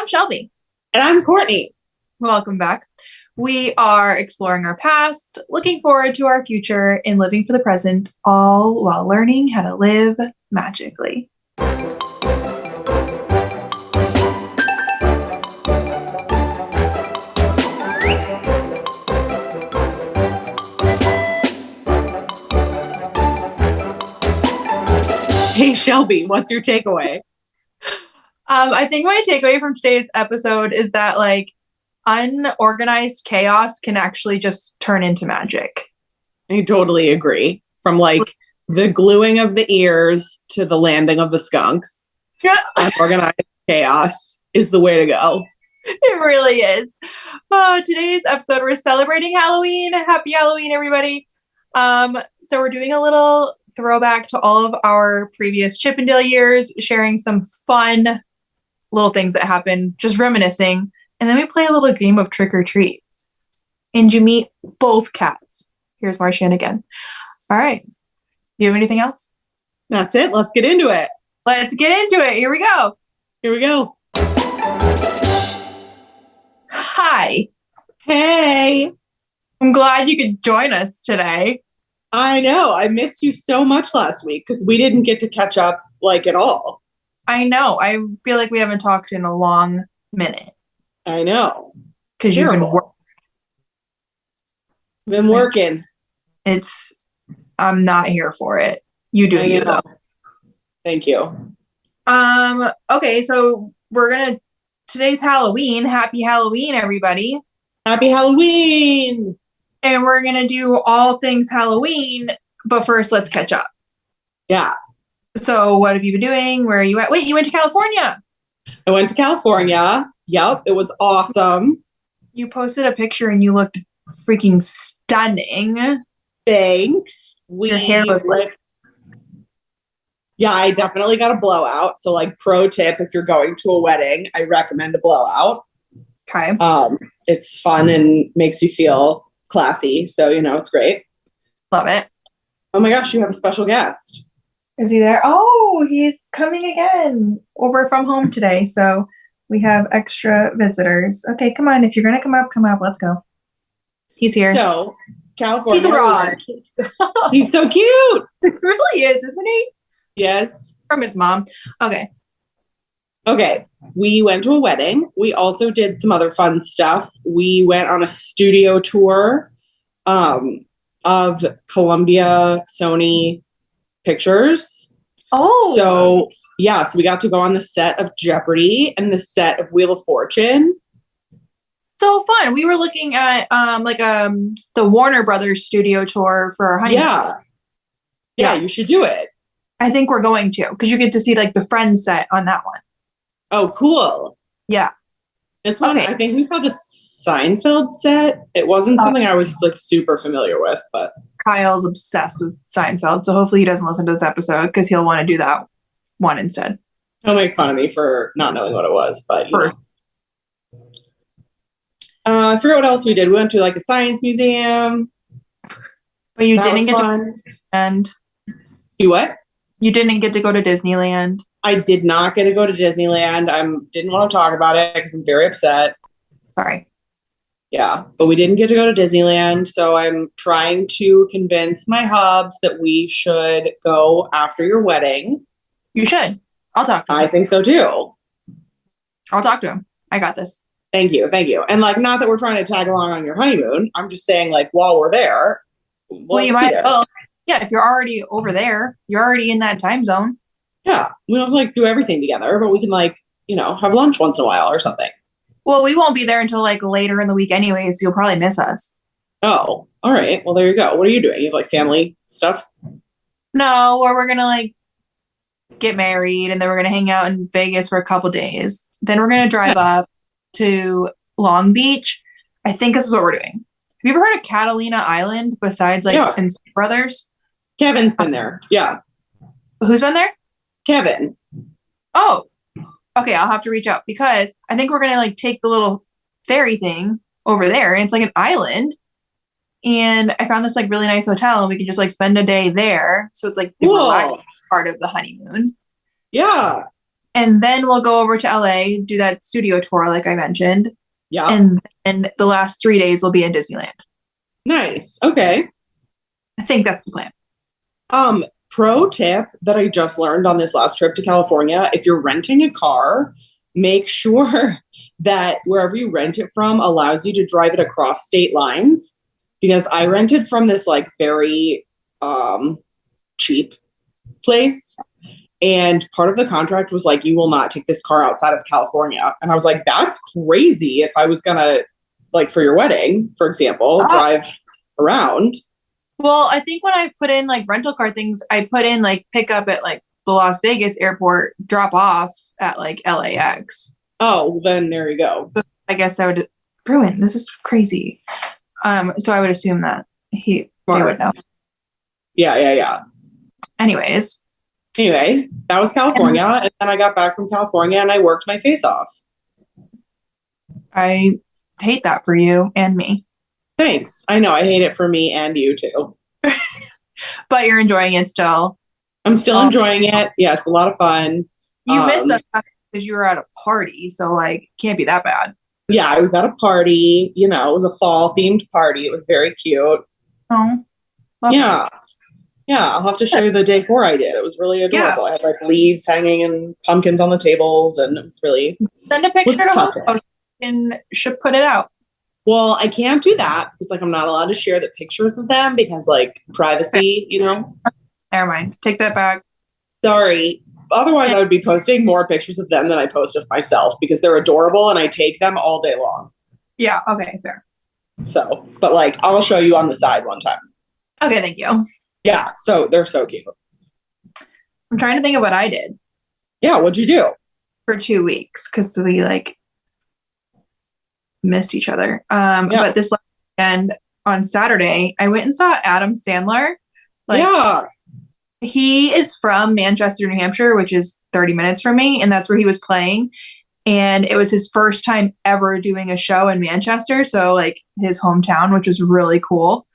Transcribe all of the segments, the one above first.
I'm Shelby. And I'm Courtney. Welcome back. We are exploring our past, looking forward to our future, and living for the present, all while learning how to live magically. Hey, Shelby, what's your takeaway? I think my takeaway from today's episode is that unorganized chaos can actually just turn into magic. I totally agree. From the gluing of the ears to the landing of the skunks, unorganized chaos is the way to go. It really is. Today's episode, we're celebrating Halloween. Happy Halloween, everybody. So we're doing a little throwback to all of our previous Chippendale years, sharing some fun little things that happened, just reminiscing. And then we play a little game of trick or treat. And you meet both cats. Here's Martian again. All right. You have anything else? That's it. Let's get into it. Let's get into it. Here we go. Here we go. Hi. Hey. I'm glad you could join us today. I know. I missed you so much last week because we didn't get to catch up at all. I know. I feel like we haven't talked in a long minute. I know. Because you've been working. I'm not here for it. You do you though. Thank you. Okay, so today's Halloween. Happy Halloween, everybody. Happy Halloween. And we're gonna do all things Halloween, but first let's catch up. Yeah. So what have you been doing? Where are you at? Wait, you went to California. I went to California. Yep, it was awesome. You posted a picture and you looked freaking stunning. Thanks. Your hair was yeah, I definitely got a blowout. So pro tip, if you're going to a wedding, I recommend a blowout. Okay. It's fun and makes you feel classy. So, it's great. Love it. Oh my gosh, you have a special guest. Is he there? Oh, he's coming again. Well, we're from home today, so we have extra visitors. Okay, come on. If you're going to come up. Let's go. He's here. So, California. He's abroad. He's so cute. He really is, isn't he? Yes. From his mom. Okay. We went to a wedding. We also did some other fun stuff. We went on a studio tour of Columbia Sony Pictures. Oh. So we got to go on the set of Jeopardy and the set of Wheel of Fortune. So fun. We were looking at the Warner Brothers studio tour for our honeymoon. Yeah, you should do it. I think we're going to, because you get to see the Friends set on that one. Oh, cool. Yeah. This one, okay. I think we saw the Seinfeld set. It wasn't something I was super familiar with, but Kyle's obsessed with Seinfeld, so hopefully he doesn't listen to this episode because he'll want to do that one instead. He'll make fun of me for not knowing what it was, but I forget what else we did. We went to a science museum. But you didn't get to and you what? You didn't get to go to Disneyland. I did not get to go to Disneyland. I didn't want to talk about it because I'm very upset. Sorry. Yeah, but we didn't get to go to Disneyland, so I'm trying to convince my hubs that we should go after your wedding. You should. I'll talk to him. I think so too. I'll talk to him. I got this. Thank you. And not that we're trying to tag along on your honeymoon. I'm just saying while we're there. Well, you might. Oh, yeah. If you're already over there, you're already in that time zone. Yeah, we don't have to do everything together, but we can have lunch once in a while or something. Well, we won't be there until later in the week anyway, so you'll probably miss us. Oh, all right. Well, there you go. What are you doing? You have family stuff? No, or we're gonna get married and then we're gonna hang out in Vegas for a couple days. Then we're gonna drive up to Long Beach. I think this is what we're doing. Have you ever heard of Catalina Island besides in Step Brothers? Kevin's been there. Yeah. Who's been there? Kevin. Oh, okay. I'll have to reach out because I think we're going to take the little ferry thing over there. And it's an island. And I found this really nice hotel and we can just spend a day there. So it's the cool. relaxed part of the honeymoon. Yeah. And then we'll go over to LA, do that studio tour, like I mentioned. Yeah. And the last 3 days will be in Disneyland. Nice. Okay. I think that's the plan. Pro tip that I just learned on this last trip to California, if you're renting a car, make sure that wherever you rent it from allows you to drive it across state lines. Because I rented from this like very cheap place. And part of the contract was like, you will not take this car outside of California. And I was like, that's crazy. If I was gonna, like, for your wedding, for example, Oh, drive around. well, I think when I put in like rental car things, I put in like pick up at like the Las Vegas airport, drop off at like LAX. Oh, then there you go. I guess I would. Bruin, this is crazy. So I would assume that they would Smart. know. Yeah, yeah, yeah. Anyways, Anyway, that was and California. And then I got back from California and I worked my face off. I hate that for you and me, Thanks. I know I hate it for me and you too. but you're enjoying it still. I'm still Um, enjoying it. Yeah, it's a lot of fun. you missed us because you were at a party, so like can't be that bad. Yeah, I was at a party. It was a fall themed party. It was very cute. Oh, lovely. Yeah. Yeah, I'll have to show you the decor I did. It was really Yeah, adorable. I had like leaves hanging and pumpkins on the tables, and it was really send a was picture to touching. Host and should put it out. Well, I can't do that because like I'm not allowed to share the pictures of them because like Okay, privacy. never mind. Take that back. Sorry. Otherwise, And I would be posting more pictures of them than I post of myself because they're adorable and I take them all day long. yeah, okay, fair. So, but like I'll show you on the side one time. Okay, thank you. Yeah, so they're so cute. I'm trying to think of what I did Yeah, what'd you do? for 2 weeks because we like missed each other. Yeah. But this last weekend on Saturday, I went and saw Adam Sandler. Like Yeah. he is from Manchester, New Hampshire, which is 30 minutes from me, and that's where he was playing. And it was his first time ever doing a show in Manchester, so like his hometown, which was really cool.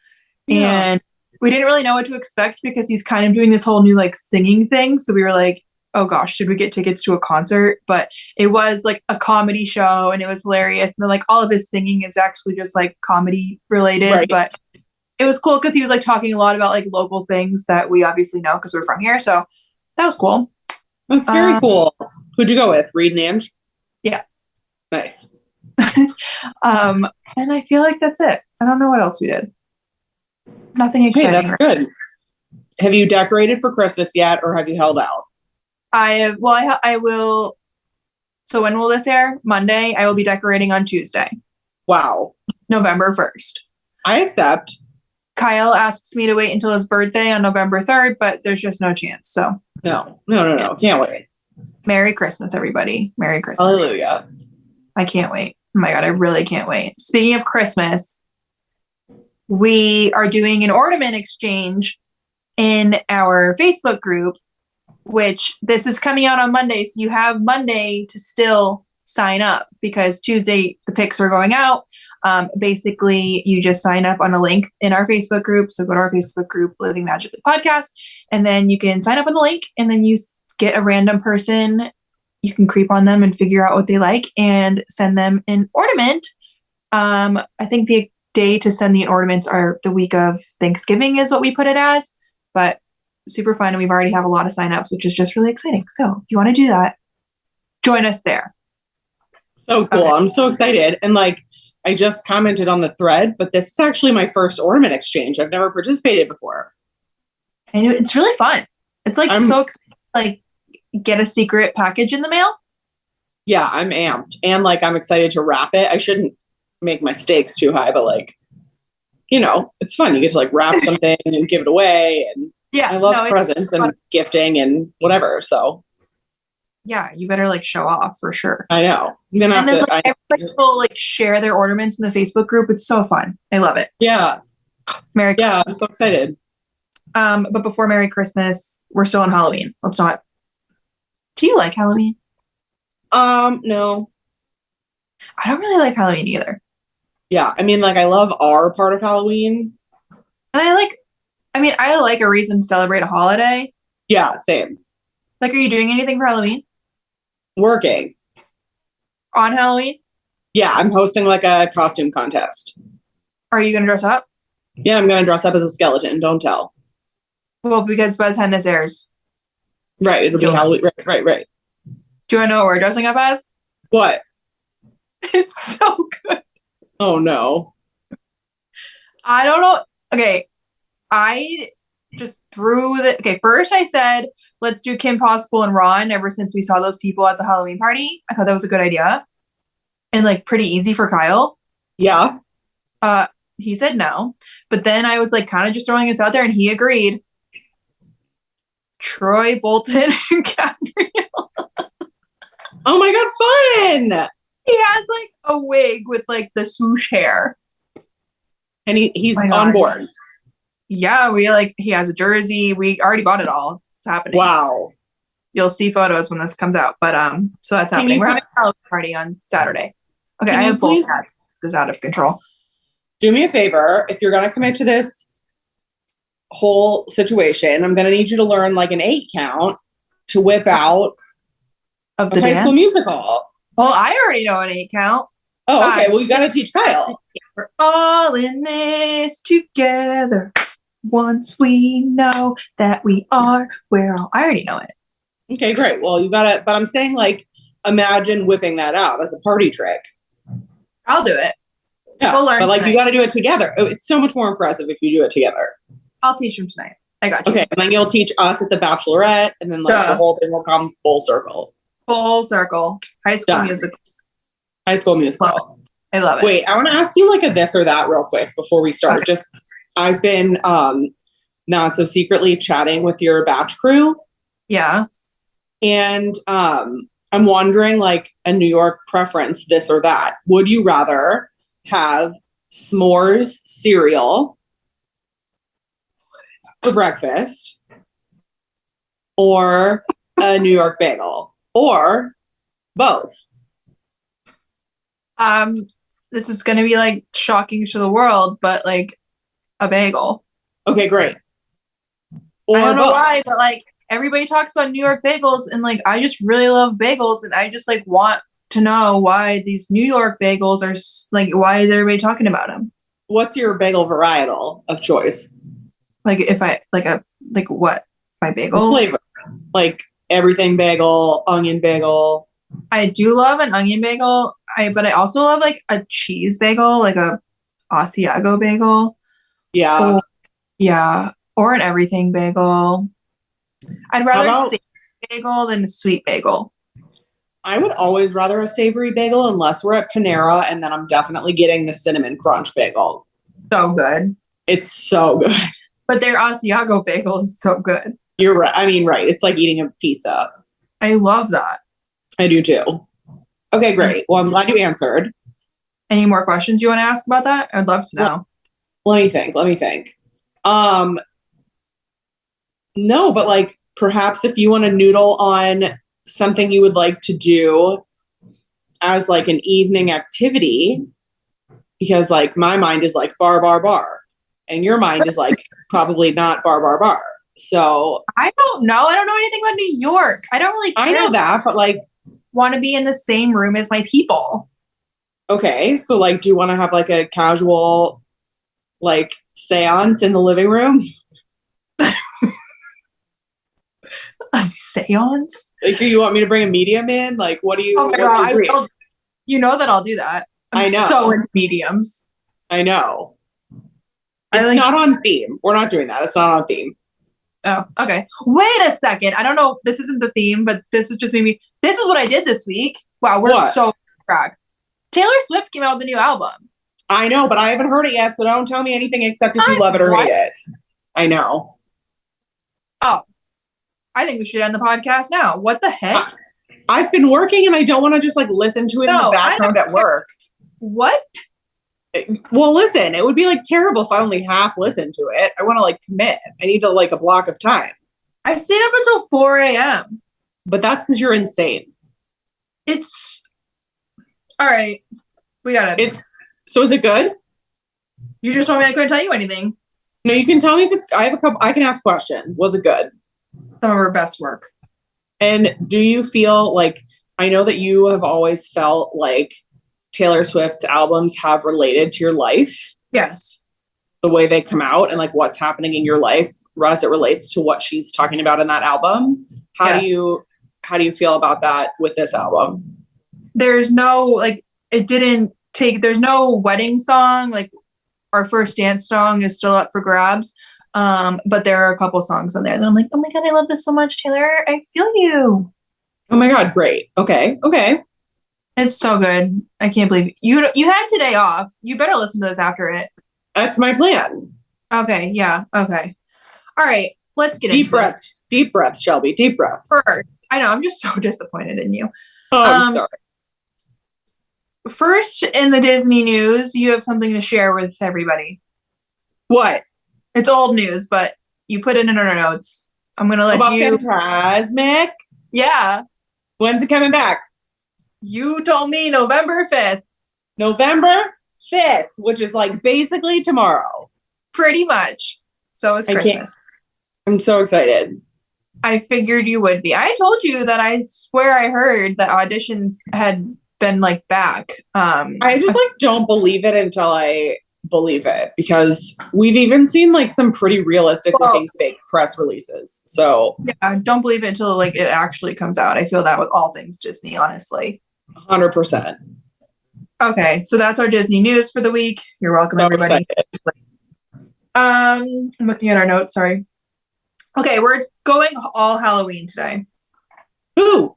Yeah. And we didn't really know what to expect because he's kind of doing this whole new like singing thing. So we were like, oh gosh, should we get tickets to a concert? But it was like a comedy show and it was hilarious. And then like all of his singing is actually just like comedy related. Right. But it was cool because he was like talking a lot about like local things that we obviously know because we're from here. So that was cool. That's very cool. Who'd you go with? Reed and Ange? Yeah. Nice. And I feel like that's it. I don't know what else we did. Nothing Hey, exciting. that's good. Have you decorated for Christmas yet or have you held out? I will. So when will this air? Monday. I will be decorating on Tuesday, Wow. November 1st. I accept. Kyle asks me to wait until his birthday on November 3rd, but there's just no chance. So No. Can't wait. Merry Christmas, everybody. Merry Christmas. Hallelujah. I can't wait. Oh my God, I really can't wait. Speaking of Christmas, we are doing an ornament exchange in our Facebook group, which this is coming out on Monday. So you have Monday to still sign up because Tuesday the pics are going out. Basically, you just sign up on a link in our Facebook group. So go to our Facebook group, Living Magically Podcast, and then you can sign up on the link and then you get a random person. You can creep on them and figure out what they like and send them an ornament. I think the day to send the ornaments are the week of Thanksgiving is what we put it as, but super fun. And we've already have a lot of signups, which is just really exciting. So if you want to do that, join us there. So cool. Okay. I'm so excited. And like, I just commented on the thread, but this is actually my first ornament exchange. I've never participated before. And it's really fun. It's like I'm so exciting, like get a secret package in the mail. Yeah, I'm amped. And like I'm excited to wrap it. I shouldn't make my stakes too high, but like, it's fun. You get to like wrap something and give it away. And Yeah. I love No, presents and fun. gifting and whatever. So Yeah, you better like show off for sure. I know. I'm gonna And have then to like everybody will like share their ornaments in the Facebook group. It's so fun. I love it. Yeah. Merry Yeah, I'm Christmas. so excited. But before Merry Christmas, we're still on Halloween. Let's not. Do you like Halloween? No. I don't really like Halloween either. Yeah. I mean, like I love our part of Halloween. And I like a reason to celebrate a holiday. Yeah, same. Like, are you doing anything for Halloween? Working. On Halloween? Yeah, I'm hosting like a costume contest. Are you going to dress up? Yeah, I'm gonna dress up as a skeleton. Don't tell. Well, because by the time this airs, Right, it'll be you'll know. Halloween. Right. Do you want to know what we're dressing up as? What? It's so good. Oh no. I don't know. Okay, I just threw the. Okay, first I said, let's do Kim Possible and Ron ever since we saw those people at the Halloween party. I thought that was a good idea and like pretty easy for Kyle. Yeah. Uh, he said no, but then I was like kind of just throwing this out there and he agreed. Troy Bolton and Gabrielle. Oh my god, fun! He has like a wig with like the swoosh hair. And he's My on God. board. Yeah, he has a jersey. We already bought it all. It's happening. Wow. You'll see photos when this comes out. But so that's happening. We're having a Halloween party on Saturday. Okay, I have both cats. This is out of control. Do me a favor. If you're gonna commit to this whole situation, I'm gonna need you to learn like an 8 count to whip out Of the High School dance. Musical. Well, I already know an 8 count. Oh, okay. Well, you gotta teach Kyle. We're all in this together. Once we know that we are, we're all. I already know it. Okay, great. Well, you gotta. But I'm saying, like, imagine whipping that out as a party trick. I'll do it. Yeah, We'll learn but like tonight. you got to do it together. Oh, it's so much more impressive if you do it together. I'll teach him tonight. I got you. Okay, and then you'll teach us at the Bachelorette, and then like the whole thing will come full circle. Full circle. High School Done. Musical. High School Musical. I love it. Wait, I want to ask you like a this or that real quick before we start. Okay. Just I've been not so secretly chatting with your batch crew. Yeah. And I'm wondering like a New York preference, this or that. Would you rather have s'mores cereal for breakfast or a New York bagel or both? This is gonna be like shocking to the world, but like a bagel. Okay, great. Or I don't know both. why, but like everybody talks about New York bagels, and like I just really love bagels, and I just like want to know why these New York bagels are like, why is everybody talking about them? What's your bagel varietal of choice? Like if I like what my bagel Flavor, like everything bagel, onion bagel. I do love an onion bagel. But I also love like a cheese bagel, like a Asiago bagel. Yeah. Yeah, or an everything bagel. I'd rather savory bagel than a sweet bagel. I would always rather a savory bagel unless we're at Panera, and then I'm definitely getting the cinnamon crunch bagel. So good. It's so good. But their Asiago bagel is so good. You're right. I mean, right. It's like eating a pizza. I love that. I do too. Okay, great. Well, I'm glad you answered. Any more questions you want to ask about that? I'd love to know. Let me think. No, but like perhaps if you want to noodle on something you would like to do as like an evening activity, because like my mind is like bar, and your mind is like probably not bar. So I don't know. I don't know anything about New York. I don't really care. I know that, but like want to be in the same room as my people. Okay, so like do you want to have like a casual like seance in the living room? A seance? Like, do you want me to bring a medium in? Like, what do you? Oh my God, you know that I'll do that. I know. So into mediums. I know. It's not on theme. We're not doing that. It's not on theme. Oh, okay. Wait a second. I don't know. This isn't the theme, but this is just maybe. This is what I did this week. Wow, we're so cracked. Taylor Swift came out with a new album. I know, but I haven't heard it yet, so don't tell me anything except if you love it or hate it. I know. Oh, I think we should end the podcast now. What the heck? I've been working and I don't want to just like listen to it in the background at work. What? Well, listen, it would be like terrible if I only half listened to it. I want to like commit. I need to like a block of time. I stayed up until 4 a.m. But that's because you're insane. It's all right. We got it. So is it good? You just told me I couldn't tell you anything. No, you can tell me if it's. I have a couple. I can ask questions. Was it good? Some of our best work. And do you feel like I know that you have always felt like Taylor Swift's albums have related to your life, Yes. the way they come out and like what's happening in your life as it relates to what she's talking about in that album. How do Yes. you feel about that with this album? There's no like it didn't take there's no wedding song, like our first dance song is still up for grabs. But there are a couple songs on there that I'm like, oh my God, I love this so much, Taylor. I feel you. Oh my God, great. Okay. Okay. It's so good. I can't believe you had today off. You better listen to this after it. That's my plan. Okay, yeah, okay. All right, let's get Deep into this. breaths. Deep breaths, Shelby. Deep breaths. First, I know I'm just so disappointed in you. Oh, I'm Um, sorry. First in the Disney news, you have something to share with everybody. What? It's old news, but you put it in our notes. I'm gonna let About you. Fantasmic? Yeah, When's it coming back? you told me November 5th, November 5th, which is like basically tomorrow. pretty much. So it's I can't. Christmas. I'm so excited. I figured you would be. I told you that I swear I heard that auditions had been like back. I just like don't believe it until I believe it because we've even seen like some pretty realistic looking fake press releases. So yeah, don't believe it until like it actually comes out. I feel that with all things Disney, honestly. 100%. Okay, so that's our Disney news for the week. You're welcome, So everybody. excited. I'm looking at our notes. Sorry. Okay, we're going all Halloween today. Ooh.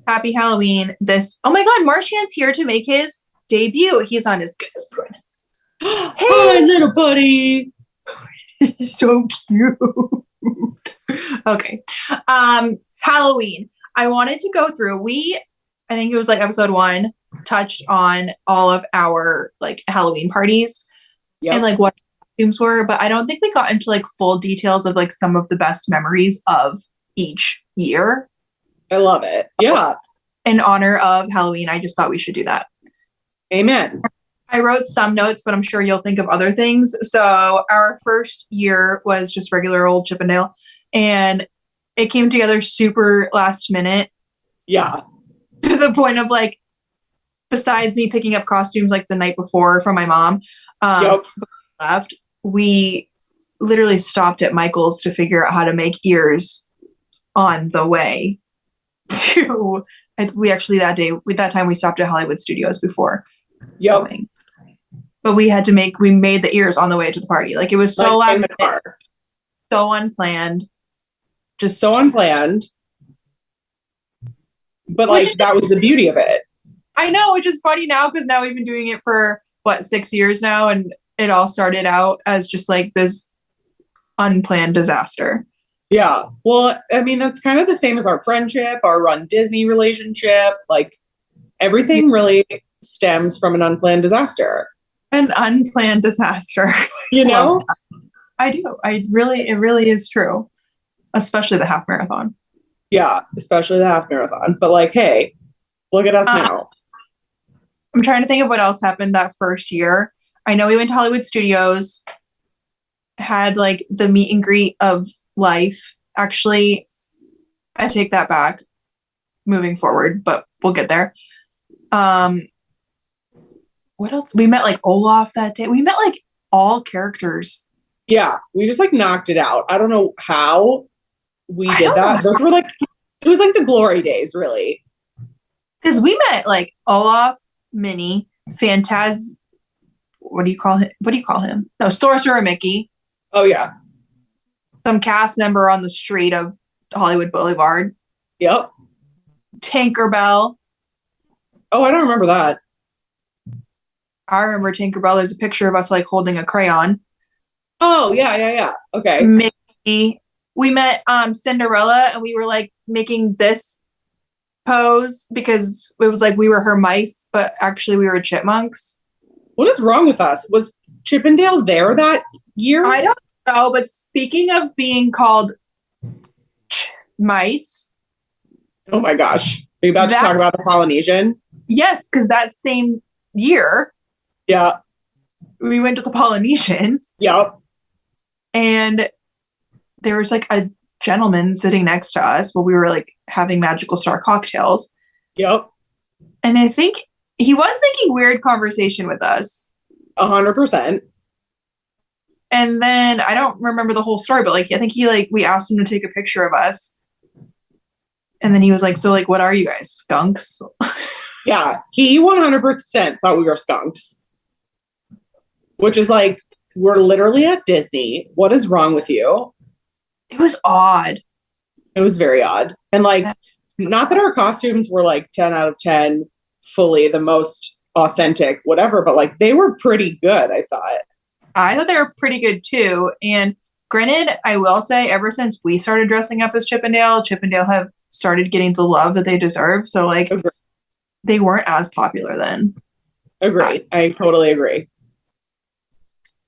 Happy Halloween! Oh my God, Martian's here to make his debut. He's on his goodness point. Hi, little buddy. He's so cute. Okay. Halloween. I wanted to go through. I think it was like episode 1, touched on all of our like Halloween parties and like what costumes were, but I don't think we got into like full details of like some of the best memories of each year. I love it. Yeah. In honor of Halloween, I just thought we should do that. Amen. I wrote some notes, but I'm sure you'll think of other things. So our first year was just regular old Chippendale, and it came together super last minute. Yeah. To the point of like, besides me picking up costumes like the night before from my mom, left, we literally stopped at Michael's to figure out how to make ears on the way to. We actually that time we stopped at Hollywood Studios before going. But we made the ears on the way to the party. Like it was so last minute, so unplanned. Just so unplanned. But like that was the beauty of it. I know, which is funny now because now we've been doing it for 6 years now, and it all started out as just like this unplanned disaster. Yeah. Well, I mean, that's kind of the same as our friendship, our Run Disney relationship. Like everything really stems from an unplanned disaster. An unplanned disaster. You know? I do. It really is true. Especially the half marathon. Yeah, especially the half marathon. But like, hey, look at us now. I'm trying to think of what else happened that first year. I know we went to Hollywood Studios, had like the meet and greet of life. Actually, I take that back moving forward, but we'll get there. What else? We met like Olaf that day. We met like all characters. Yeah, we just like knocked it out. I don't know how we did that. Those were like, it was like the glory days, really. Because we met like Olaf, Minnie, what do you call him? No, Sorcerer Mickey. Oh, yeah. Some cast member on the street of Hollywood Boulevard. Yep. Tinkerbell. Oh, I don't remember that. I remember Tinkerbell. There's a picture of us like holding a crayon. Oh, yeah. Okay. Mickey. We met Cinderella, and we were like making this pose because it was like we were her mice, but actually we were chipmunks. What is wrong with us? Was Chippendale there that year? I don't know, but speaking of being called mice. Oh my gosh. Are you about to talk about the Polynesian? Yes, because that same year. Yeah. We went to the Polynesian. Yep. And there was like a gentleman sitting next to us while we were like having Magical Star cocktails. Yep. And I think he was making weird conversation with us. 100%. And then I don't remember the whole story, but like I think he like we asked him to take a picture of us. And then he was like, so like what are you guys? Skunks? Yeah. He 100% thought we were skunks, which is like, we're literally at Disney. What is wrong with you? It was odd. It was very odd. And like, That was not that odd. our costumes were like 10 out of 10, fully the most authentic, whatever, but like they were pretty good, I thought. I thought they were pretty good too. And granted, I will say, ever since we started dressing up as Chippendale have started getting the love that they deserve. So like Agree. they weren't as popular then. Agree. I totally agree.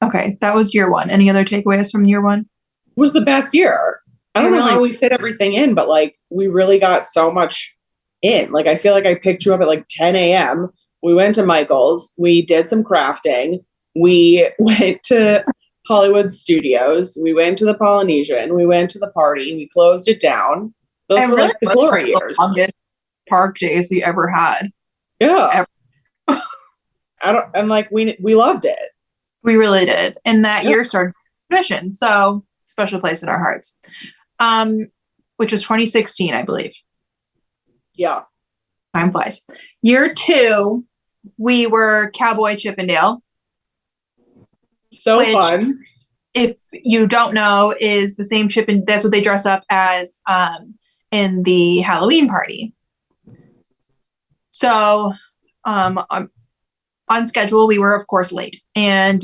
Okay, that was year one. Any other takeaways from year one? It was the best year. I It don't know really, how we fit everything in, but like we really got so much in. Like I feel like I picked you up at like 10 a.m. We went to Michael's. We did some crafting. We went to Hollywood Studios. We went to the Polynesian. We went to the party. We closed it down. Those it were really like the was one glory of the years. longest park days we ever had. Yeah. Ever. I don't and like we loved it. We really did. And that Yeah. year started tradition. So special place in our hearts. Um, which was 2016, I believe. Yeah. Time flies. Year two, we were Cowboy Chippendale, So which, fun. if you don't know, is the same chip and that's what they dress up as in the Halloween party. So on schedule, we were of course late, and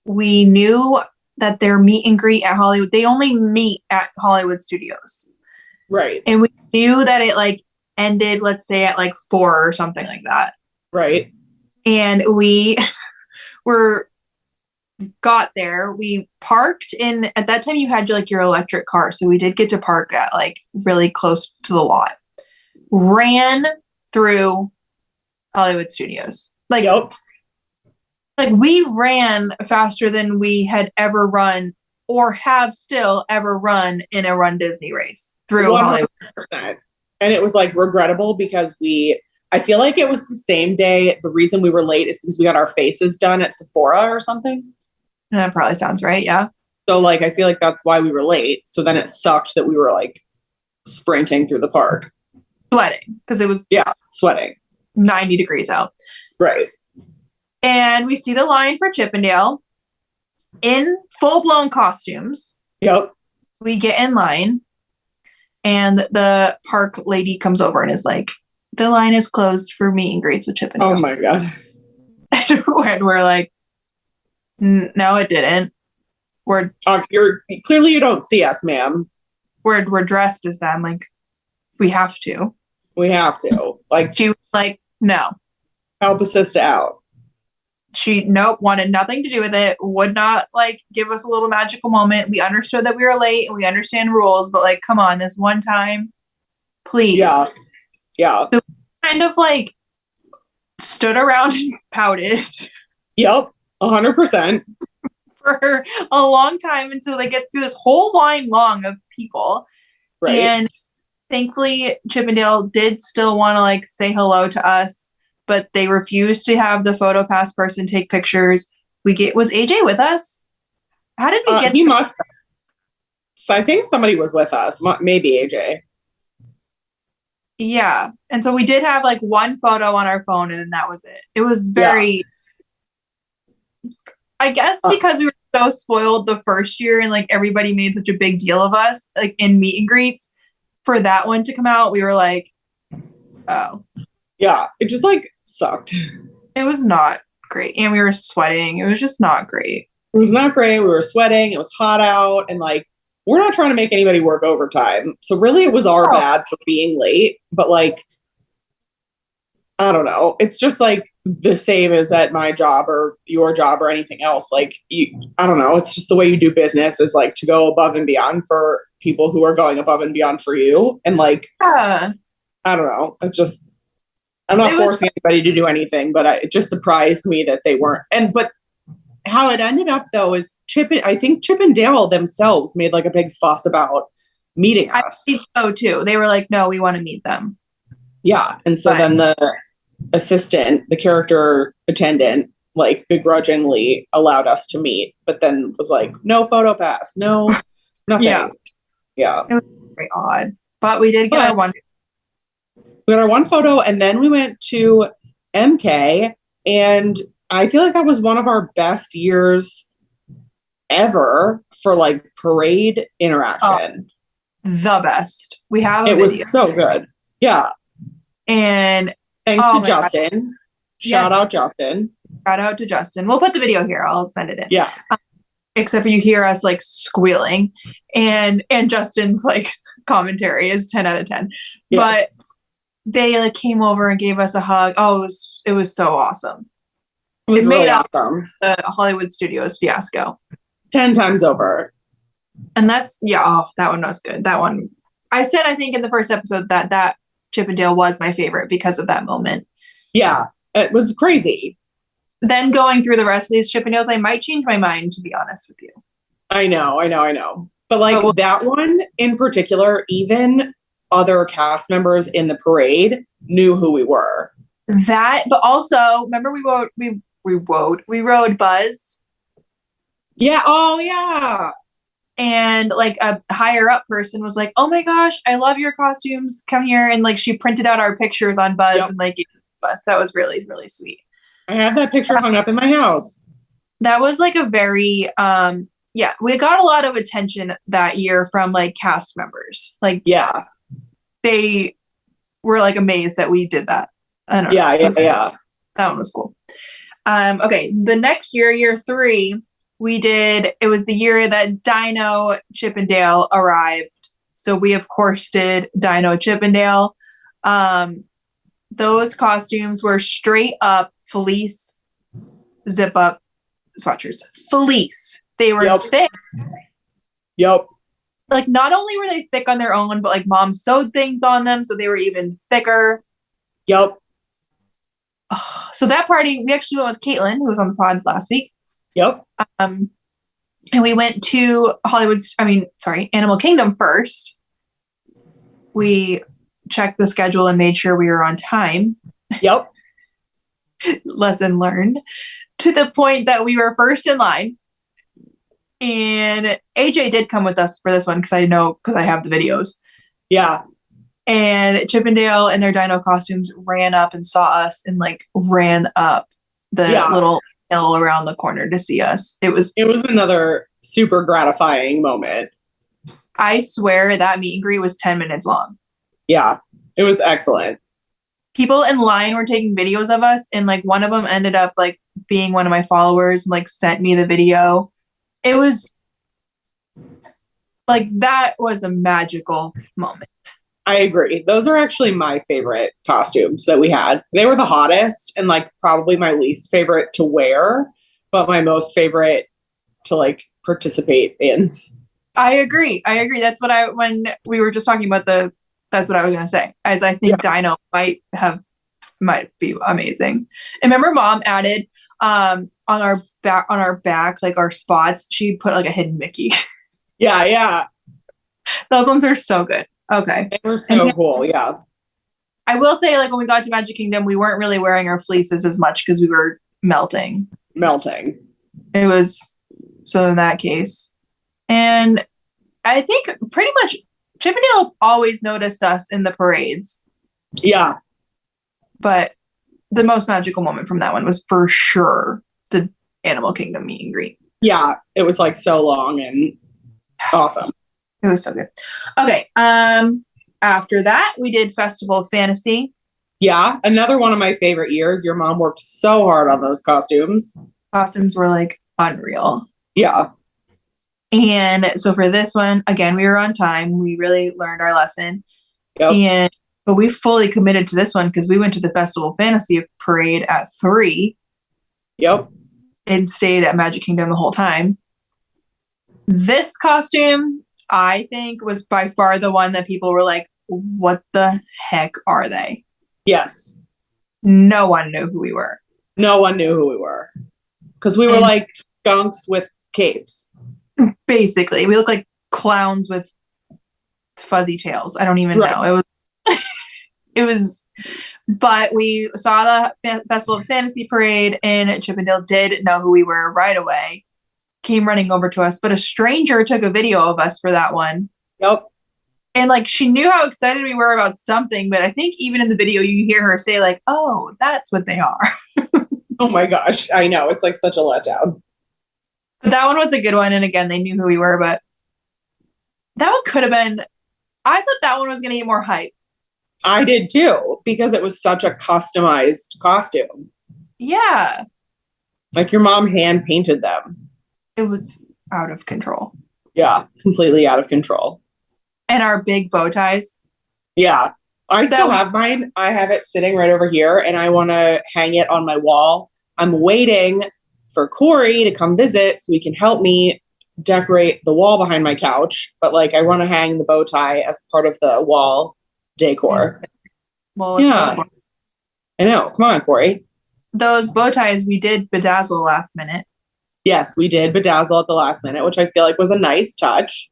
we knew that their meet and greet at Hollywood, they only meet at Hollywood Studios. Right. And we knew that it like ended, let's say at like 4 or something like that. Right. And we were got there. We parked in at that time you had like your electric car. So we did get to park at like really close to the lot. Ran through Hollywood Studios. Yep. Like we ran faster than we had ever run or have still ever run in a Run Disney race through Hollywood. 100%. And it was like regrettable because I feel like it was the same day. The reason we were late is because we got our faces done at Sephora or something. That probably sounds right. Yeah. So like I feel like that's why we were late. So then it sucked that we were like sprinting through the park. Sweating because it was Yeah, sweating. 90 degrees out. Right. And we see the line for Chippendale in full blown costumes. Yep. We get in line, and the park lady comes over and is like, the line is closed for meet and greets with Chippendale. Oh my God. And we're like, no, it didn't. You're clearly you don't see us, ma'am. We're dressed as them. Like, we have to. We have to. Like, She was like, no. help a sister out. She wanted nothing to do with it, would not like give us a little magical moment. We understood that we were late and we understand rules, but like, come on, this one time, please. Yeah. Yeah. So we kind of like stood around and pouted Yep. 100%. for a long time until they get through this whole line long of people. Right. And thankfully, Chippendale did still want to like say hello to us, but they refused to have the photo pass person take pictures. Was AJ with us? How did we get? He must. So I think somebody was with us. Maybe AJ. Yeah, and so we did have like one photo on our phone, and then that was it. It was very. Yeah. I guess because we were so spoiled the first year, and like everybody made such a big deal of us, like in meet and greets. For that one to come out, we were like, oh. Yeah, it just like sucked. It was not great. And we were sweating. It was just not great. It was not great. We were sweating. It was hot out. And like, we're not trying to make anybody work overtime. So really it was our bad for being late. But like, I don't know. It's just like the same as at my job or your job or anything else. Like, I don't know. It's just the way you do business is like to go above and beyond for people who are going above and beyond for you. And like, Yeah. I don't know. It's just, I'm not forcing anybody to do anything, but it just surprised me that they weren't. But how it ended up though is I think Chip and Dale themselves made like a big fuss about meeting us. I think so too. They were like, no, we want to meet them. Yeah. And so But then the assistant, the character attendant, like begrudgingly allowed us to meet, but then was like, no photo pass, no, yeah, nothing. Yeah. it was very odd. But we did get But our one. we got our one photo and then we went to MK, and I feel like that was one of our best years ever for like parade Oh, interaction. the best. We have a It video. was so good. Yeah. And Thanks oh to my God. Justin. Shout Yes. out Justin. Shout out to Justin. We'll put the video here. I'll send it in. Yeah. Except you hear us like squealing, and Justin's like commentary is 10 out of 10. Yes. But they like came over and gave us a hug. Oh, it was so awesome. It was It made really up awesome. the Hollywood Studios fiasco. 10 times over. And that's yeah, oh, that one was good. That one I said I think in the first episode that Chippendale was my favorite because of that moment. Yeah. It was crazy. Then going through the rest of these Chippendales, I might change my mind, to be honest with you. I know. But like But that one in particular, even other cast members in the parade knew who we were. but also remember we rode Buzz, Yeah. Oh, yeah. and like a higher up person was like, "Oh my gosh, I love your costumes. Come here!" And like she printed out our pictures on Buzz Yep. and like gave it to us. That was really really sweet. I have that picture hung up in my house. That was like a very yeah, we got a lot of attention that year from like cast members. Like Yeah. they were like amazed that we did that. I don't know. Yeah. That one was cool. Okay, the next year, year 3, it was the year that Dino Chippendale arrived. So we of course did Dino Chippendale. Those costumes were straight up fleece zip up sweatshirts. Fleece. They were thick. Yep. Like not only were they thick on their own, but like mom sewed things on them, so they were even thicker. Yep. So that party, we actually went with Caitlin, who was on the pod last week. Yep. And we went to Animal Kingdom first. We checked the schedule and made sure we were on time. Yep. Lesson learned. To the point that we were first in line. And AJ did come with us for this one because I have the videos. Yeah. And Chippendale and their dino costumes ran up and saw us and like ran up the little hill around the corner to see us. It was another super gratifying moment. I swear that meet and greet was 10 minutes long. Yeah, it was excellent. People in line were taking videos of us, and like one of them ended up like being one of my followers and like sent me the video. It was like that was a magical moment. I agree. Those are actually my favorite costumes that we had. They were the hottest and like probably my least favorite to wear, but my most favorite to like participate in. I agree. That's what when we were just talking about that's what I was going to say, as I think Dino might be amazing. And remember mom added on our back, like our spots, she put like a hidden Mickey. Yeah. Those ones are so good. Okay. They were so cool. Yeah. I will say, like, when we got to Magic Kingdom, we weren't really wearing our fleeces as much because we were melting. It was so in that case. And I think pretty much Chippendale always noticed us in the parades. Yeah. But the most magical moment from that one was for sure the Animal Kingdom meet and greet. Yeah. It was like so long and awesome. It was so good. Okay. After that, we did Festival of Fantasy. Yeah. Another one of my favorite years. Your mom worked so hard on those costumes. Costumes were like unreal. Yeah. And so for this one, again, we were on time. We really learned our lesson. Yep. But we fully committed to this one because we went to the Festival of Fantasy parade at 3. Yep. And stayed at Magic Kingdom the whole time. This costume, I think, was by far the one that people were like, what the heck are they? Yes. No one knew who we were. No one knew who we were. Because we were like skunks with capes. Basically. We look like clowns with fuzzy tails. I don't even know. It was But we saw the Festival of Fantasy Parade, and Chippendale did know who we were right away. Came running over to us, but a stranger took a video of us for that one. Yep. And like she knew how excited we were about something, but I think even in the video you hear her say like, "Oh, that's what they are." Oh my gosh, I know. It's like such a letdown. But that one was a good one, and again, they knew who we were, but that one could have been. I thought that one was going to get more hype. I did too, because it was such a customized costume. Yeah, Like your mom hand painted them. it was out of control. Yeah, completely out of control. And our big bow ties. Yeah. I still That have mine. I have it sitting right over here and I want to hang it on my wall. I'm waiting for Corey to come visit so he can help me decorate the wall behind my couch. But like, I want to hang the bow tie as part of the wall decor. well, Yeah. I know. Come on, Corey. those bow ties we did bedazzle last minute, Yes, we did bedazzle at the last minute, which I feel like was a nice touch.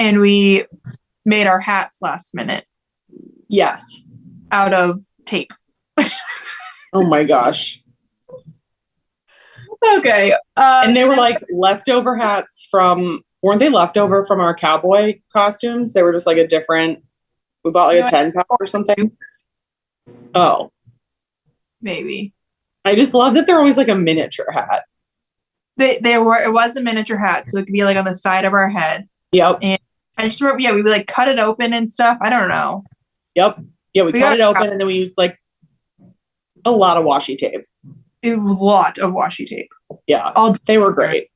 and we made our hats last minute Yes. out of tape. Oh my gosh. Okay. And they were like leftover hats from, weren't they leftover from our cowboy costumes? They were just like a different, we bought like a 10 pack or something. Oh, maybe I just love that they're always like a miniature hat. they were. It was a miniature hat, so it could be like on the side of our head. Yep. And I just remember, yeah, we would like cut it open and stuff. I don't know. Yep. Yeah, we cut got it open and then we used like a lot of washi tape. A lot of washi tape. Yeah. All they were great.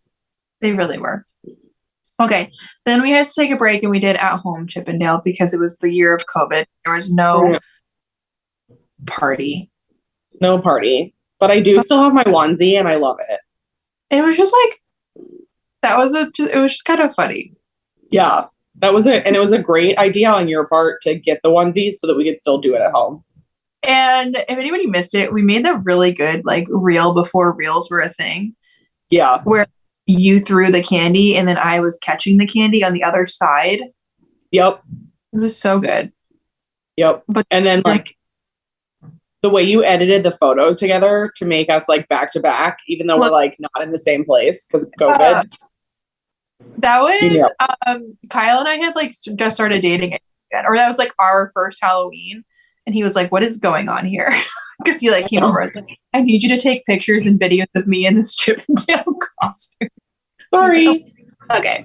They really were. Okay. Then we had to take a break and we did at home Chippendale because it was the year of COVID. There was no party. No party. But I do still have my onesie and I love it. It was just like it was just kind of funny. Yeah. That was it. And it was a great idea on your part to get the onesies so that we could still do it at home. And if anybody missed it, we made that really good like reel before reels were a thing. Yeah. Where you threw the candy and then I was catching the candy on the other side. Yep. It was so good. Yep. But and then like the way you edited the photos together to make us like back to back, even though we're like not in the same place because it's COVID. That was Kyle and I had like just started dating again, or that was like our first Halloween, and he was like, "What is going on here?" Because he like came over and was like, "I need you to take pictures and videos of me in this Chippendale costume." Sorry. Like, oh. Okay.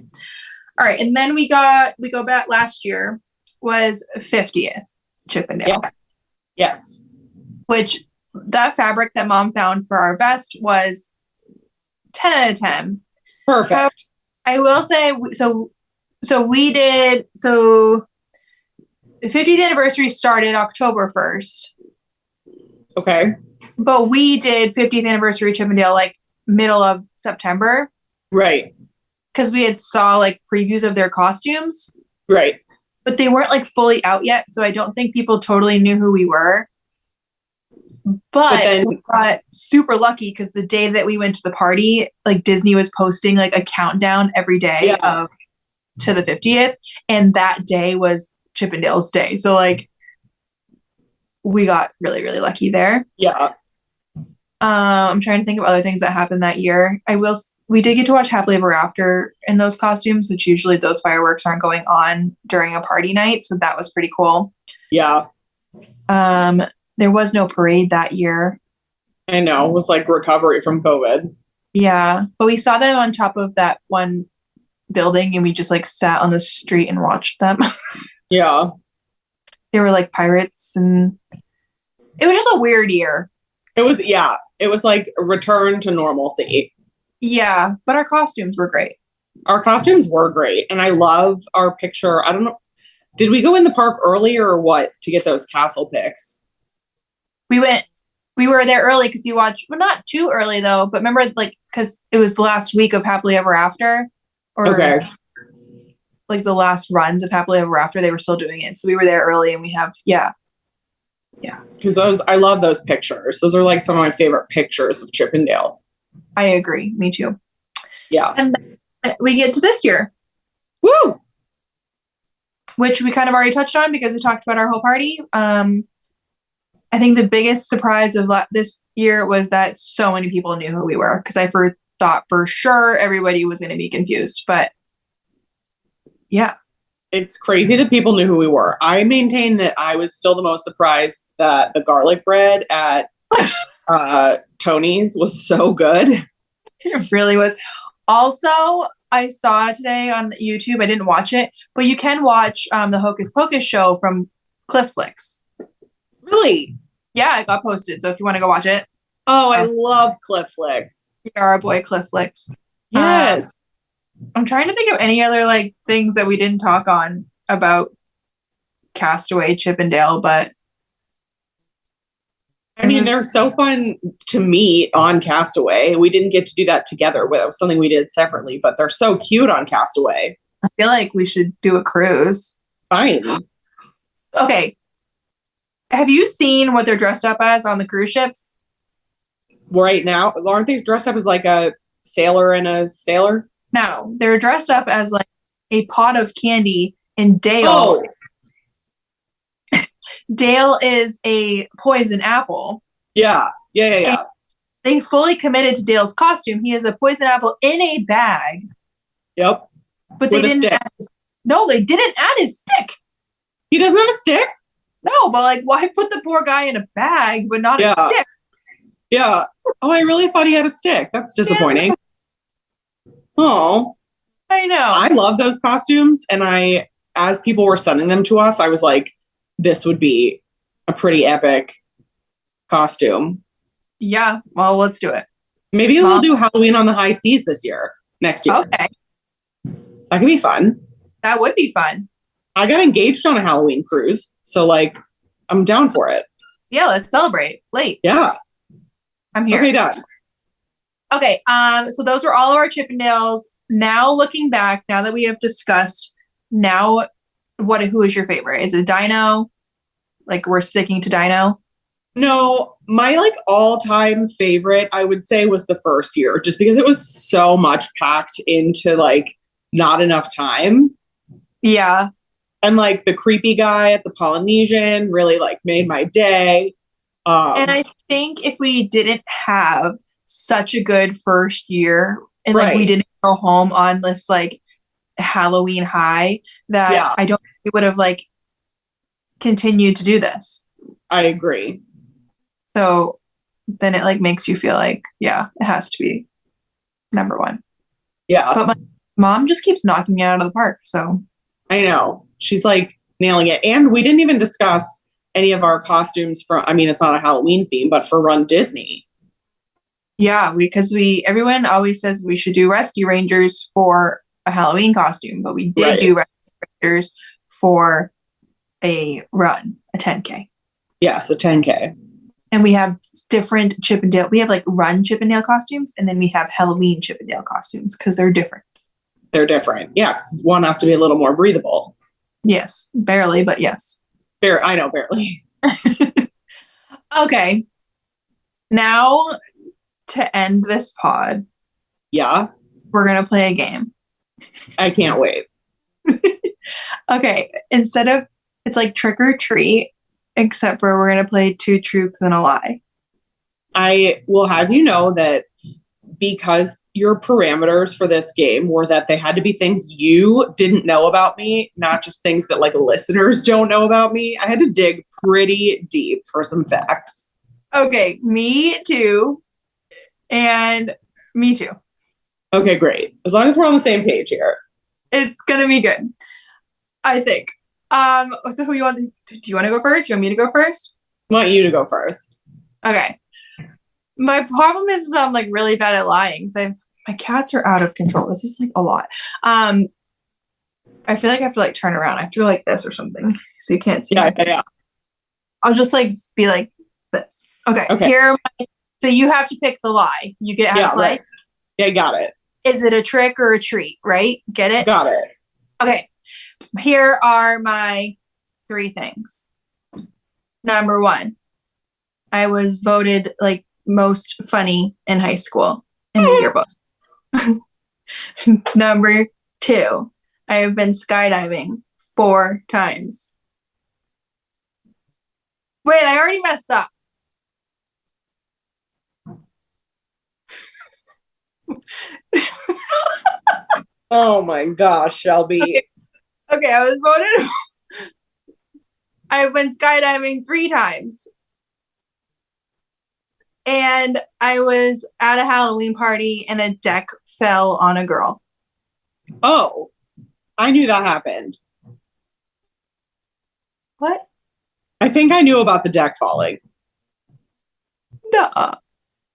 All right, and then we go back last year was 50th Chippendale. Yes. Which that fabric that mom found for our vest was 10 out of 10. Perfect. I will say, so the 50th anniversary started October 1st. Okay. But we did 50th anniversary Chippendale like middle of September. Right. Because we had saw like previews of their costumes. Right. But they weren't like fully out yet. So I don't think people totally knew who we were. But then we got super lucky because the day that we went to the party, like Disney was posting like a countdown every day to the 50th. And that day was Chippendale's day. So like we got really, really lucky there. Yeah. I'm trying to think of other things that happened that year. We did get to watch Happily Ever After in those costumes, which usually those fireworks aren't going on during a party night. So that was pretty cool. Yeah. There was no parade that year. I know. It was like recovery from COVID. Yeah. But we saw them on top of that one building and we just like sat on the street and watched them. Yeah. They were like pirates and it was just a weird year. It was like a return to normalcy. Yeah. But our costumes were great. Our costumes were great. And I love our picture. I don't know. Did we go in the park earlier or what to get those castle pics? We were there early because you watched, well, not too early though, but remember like, because it was the last week of Happily Ever After or like the last runs of Happily Ever After, they were still doing it. So we were there early and we have, yeah. Because I love those pictures. Those are like some of my favorite pictures of Chippendale. I agree. Me too. Yeah. And then we get to this year. Woo! Which we kind of already touched on because we talked about our whole party. I think the biggest surprise of this year was that so many people knew who we were because thought for sure everybody was going to be confused. But yeah. It's crazy that people knew who we were. I maintain that I was still the most surprised that the garlic bread at Tony's was so good. It really was. Also, I saw today on YouTube, I didn't watch it, but you can watch the Hocus Pocus show from Cliff Flicks. Really? Yeah, it got posted. So if you want to go watch it. Oh, I love Cliff Flicks. Our boy Cliff Flicks. Yes. I'm trying to think of any other like things that we didn't talk on about Castaway, Chip and Dale, but I mean, they're so fun to meet on Castaway. We didn't get to do that together. It was something we did separately, but they're so cute on Castaway. I feel like we should do a cruise. Fine. Okay. Have you seen what they're dressed up as on the cruise ships? Right now, aren't they dressed up as like a sailor and a sailor? No, they're dressed up as like a pot of candy, and Dale. Oh. Dale is a poison apple. Yeah. And they fully committed to Dale's costume. He is a poison apple in a bag. Yep. But they didn't add they didn't add his stick. He doesn't have a stick? No, but like, why put the poor guy in a bag but not a stick? Yeah. Oh, I really thought he had a stick. That's disappointing. Oh. I know. I love those costumes. And as people were sending them to us, I was like, this would be a pretty epic costume. Yeah. Well, let's do it. Maybe we'll do Halloween on the high seas next year. Okay. That could be fun. That would be fun. I got engaged on a Halloween cruise. So like, I'm down for it. Yeah. Let's celebrate. Late. Yeah. I'm here. Okay, done. Okay. So those were all of our Chippendales. Now looking back, now that we have discussed, who is your favorite? Is it Dino? Like we're sticking to Dino? No, my like all-time favorite, I would say, was the first year, just because it was so much packed into like not enough time. Yeah. And like the creepy guy at the Polynesian really like made my day. And I think if we didn't have such a good first year and like we didn't go home on this like Halloween high, that I don't think we would have like continued to do this. I agree. So then it like makes you feel like, yeah, it has to be number one. Yeah. But my mom just keeps knocking me out of the park. So I know. She's like nailing it. And we didn't even discuss any of our costumes it's not a Halloween theme, but for Run Disney. Yeah, because everyone always says we should do Rescue Rangers for a Halloween costume, but we did do Rescue Rangers for a run, a 10K. Yes, a 10K. And we have different Chippendale. We have like Run Chippendale costumes, and then we have Halloween Chippendale costumes because they're different. They're different. Yeah, because one has to be a little more breathable. Yes, barely, but yes. I know, barely. Okay. Now, to end this pod, we're going to play a game. I can't wait. Okay. It's like trick or treat, except for we're going to play 2 truths and a lie. I will have you know that because your parameters for this game were that they had to be things you didn't know about me, not just things that like listeners don't know about me, I had to dig pretty deep for some facts. Okay. Me too. And me too. Okay, great. As long as we're on the same page here. It's going to be good, I think. So who do you want to go first? Do you want me to go first? I want you to go first. Okay. My problem is I'm like really bad at lying. So my cats are out of control. This is like a lot. I feel like I have to like turn around. I have to go like this or something so you can't see. Yeah. I'll just like be like this. Okay. So you have to pick the lie. You get half play. Right. Yeah, got it. Is it a trick or a treat? Right? Get it? Got it. Okay. Here are my 3 things. Number 1, I was voted like most funny in high school in the yearbook. Number 2, I have been skydiving 4 times. Wait, I already messed up. Oh my gosh, Shelby. Okay, okay, I was voted. I've been skydiving 3 times. And I was at a Halloween party and a deck fell on a girl. Oh, I knew that happened. What? I think I knew about the deck falling. Nuh-uh.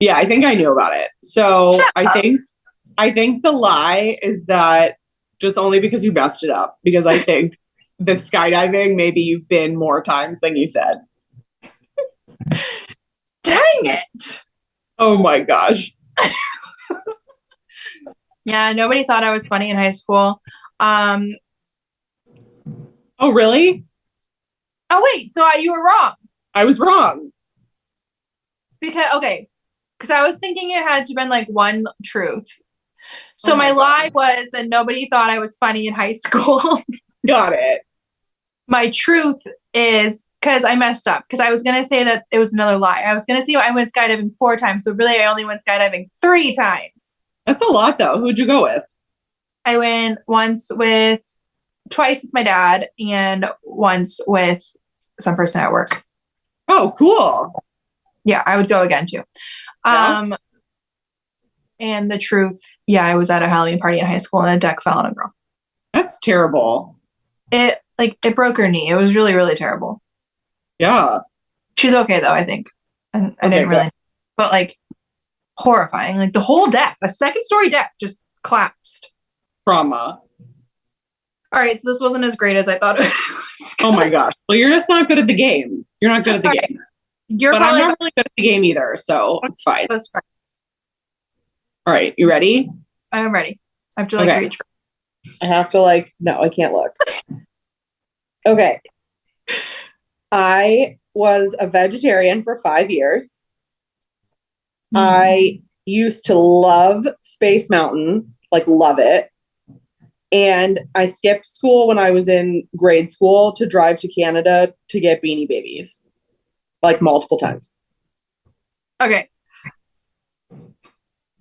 Yeah, I think I knew about it. So Shut up. I think the lie is that just only because you messed it up. Because I think the skydiving, maybe you've been more times than you said. Dang it. Oh my gosh. Yeah, nobody thought I was funny in high school. Um, Oh, really? oh wait, so you were wrong. I was wrong. Because I was thinking it had to have been like one truth. So Oh my my God. lie was that nobody thought I was funny in high school. Got it. My truth is because I messed up. Because I was gonna say that it was another lie. I was gonna say I went skydiving 4 times, so really I only went skydiving 3 times. That's a lot though. Who'd you go with? I went twice with my dad, and once with some person at work. Oh, cool. Yeah, I would go again too. Yeah. And the truth, yeah, I was at a Halloween party in high school and a deck fell on a girl. That's terrible. It broke her knee. It was really, really terrible. Yeah. She's okay though, I think. And I Okay, didn't really, good. but like horrifying. Like the whole deck, a second story deck just collapsed. Trauma. All right, so this wasn't as great as I thought it was. Oh my gosh. Well, you're just not good at the game. You're not good at the All right, game. you're But I'm probably not really good at the game either, so it's fine. let's try. All right, you ready? I'm ready. I have to like Okay. reach. I have to no, I can't look. Okay. I was a vegetarian for 5 years. I used to love Space Mountain, like love it. And I skipped school when I was in grade school to drive to Canada to get Beanie Babies, like multiple times. Okay.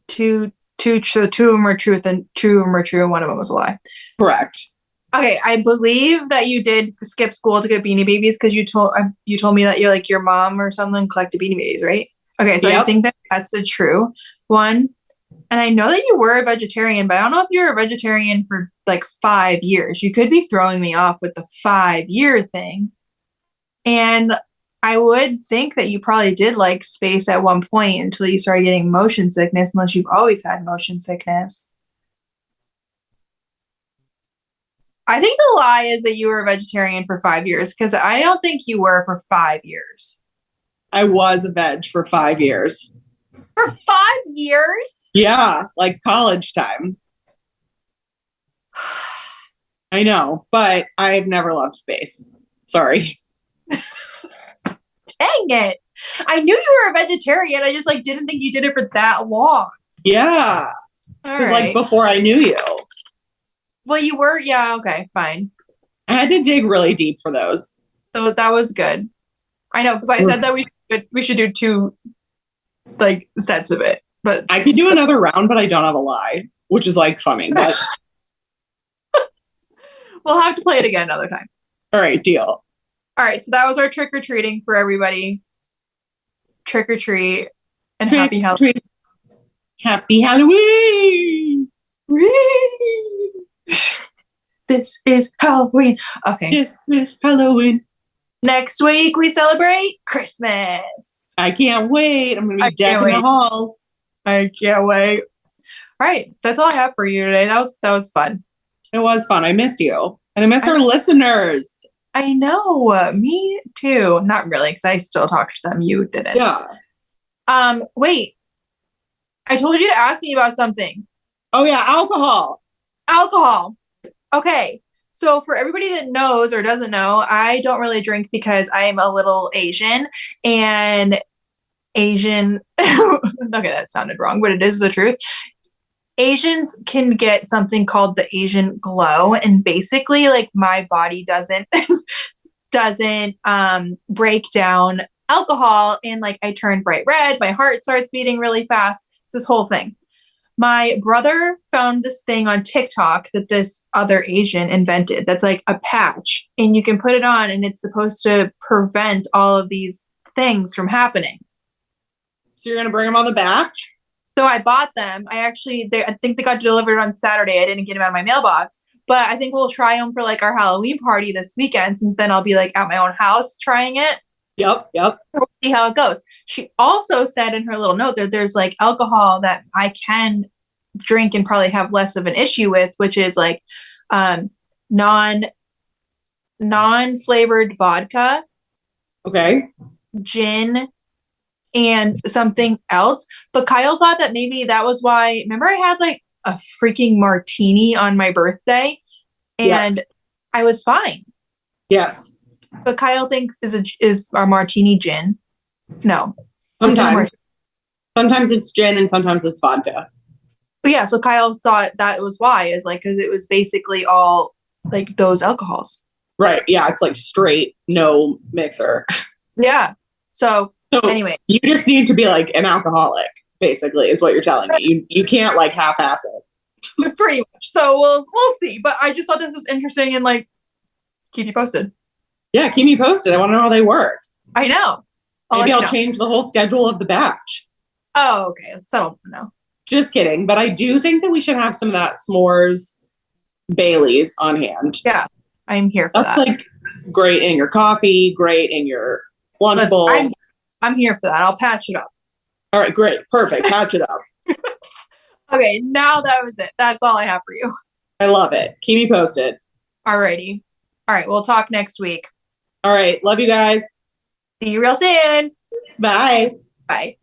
So two of them are truth and two of them are true and one of them was a lie. Correct. Okay, I believe that you did skip school to get Beanie Babies because you told me that you're like your mom or something collected Beanie Babies, right? Okay, so I Yep. think that that's a true one. And I know that you were a vegetarian, but I don't know if you're a vegetarian for like 5 years. You could be throwing me off with the 5 year thing. And I would think that you probably did like space at one point until you started getting motion sickness, unless you've always had motion sickness. I think the lie is that you were a vegetarian for 5 years because I don't think you were for 5 years. I was a veg for 5 years. For 5 years? Yeah, like college time. I know, but I've never loved space. Sorry. Dang it. I knew you were a vegetarian. I just like didn't think you did it for that long. Yeah. All Because right. like before I knew you. Well, you were, yeah, okay, fine. I had to dig really deep for those. So that was good. I know, because I said that we should do 2 like sets of it. But I could do another round, but I don't have a lie, which is like funny. But we'll have to play it again another time. all right, deal. All right, so that was our trick or treating for everybody. Trick or treat and Trick, happy Halloween. treat. Happy Halloween. This is Halloween. Okay. This is Halloween. Next week we celebrate Christmas. I can't wait. I'm gonna I be can't decking the wait. halls. I can't wait. All right, that's all I have for you today. That was fun. It was fun. I missed you. And I missed I- our I listeners. know. Me too. Not really, because I still talk to them. You didn't. Yeah. Wait. I told you to ask me about something. Oh yeah, alcohol. Alcohol. Okay. So for everybody that knows or doesn't know, I don't really drink because I'm a little Asian and Asian okay, that sounded wrong, but it is the truth. Asians can get something called the Asian glow, and basically like my body doesn't doesn't break down alcohol, and like I turn bright red, my heart starts beating really fast. It's this whole thing. My brother found this thing on TikTok that this other Asian invented that's like a patch, and you can put it on, and it's supposed to prevent all of these things from happening. So you're gonna bring them on the batch? So I bought them. I think they got delivered on Saturday. I didn't get them out of my mailbox, but I think we'll try them for like our Halloween party this weekend, since then I'll be like at my own house trying it. Yep. We'll see how it goes. She also said in her little note that there's like alcohol that I can drink and probably have less of an issue with, which is like um non flavored vodka, Okay. gin, and something else. But Kyle thought that maybe that was why. Remember, I had like a freaking martini on my birthday, Yes. and I was fine. Yes. But Kyle thinks is our martini gin? No, what's in a Sometimes. martini? Sometimes it's gin and sometimes it's vodka. But yeah, so Kyle thought that was why, is like because it was basically all like those alcohols. Right. Yeah. It's like straight, no mixer. Yeah. So So anyway, you just need to be like an alcoholic, basically, is what you're telling me. You can't like half-ass it. pretty much. So we'll see. But I just thought this was interesting, and like keep you posted. Yeah, keep me posted. I want to know how they work. I know. Maybe I'll know. change the whole schedule of the batch. Oh, okay. Settled now. Just kidding. But I do think that we should have some of that s'mores Bailey's on hand. Yeah, I'm here for That's that. like great in your coffee, great in your lunch bowl. I'm here for that. I'll patch it up. All right, great. Perfect. Patch it up. Okay, now that was it. That's all I have for you. I love it. Keep me posted. Alrighty. All right, we'll talk next week. All right. Love you guys. See you real soon. Bye. Bye.